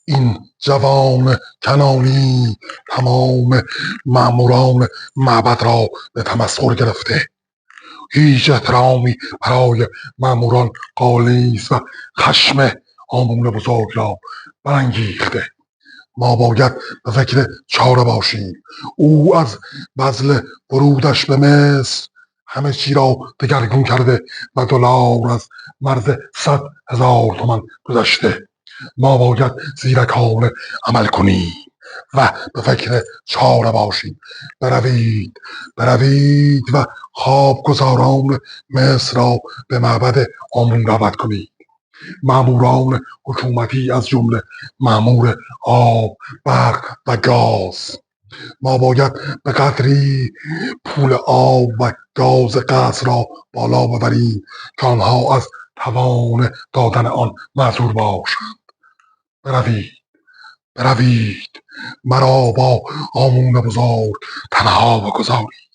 این جوان کنانی تمام ماموران معبد را به تمسخر گرفته. هیچ احترامی برای ماموران قائل نیست و خشم هامون بزرگ را برانگیخته. ما باید به فکر چاره باشیم. او از بذل ورودش به مصر همه چی را دگرگون کرده و دلار از مرز 100,000 تومان گذشته. ما باید زیرکانه عمل کنیم و به فکر چاره باشیم. بروید و خوابگزاران مصر را به معبد آمون دعوت کنید. ماموران حکومتی از جمله مامور آب، برق و گاز. ما باید به قدری پول آب و گاز قصر را بالا ببریم که آنها از توان دادن آن معذور باشند. بروید مرا با آمون بزرگ تنها بگذارید.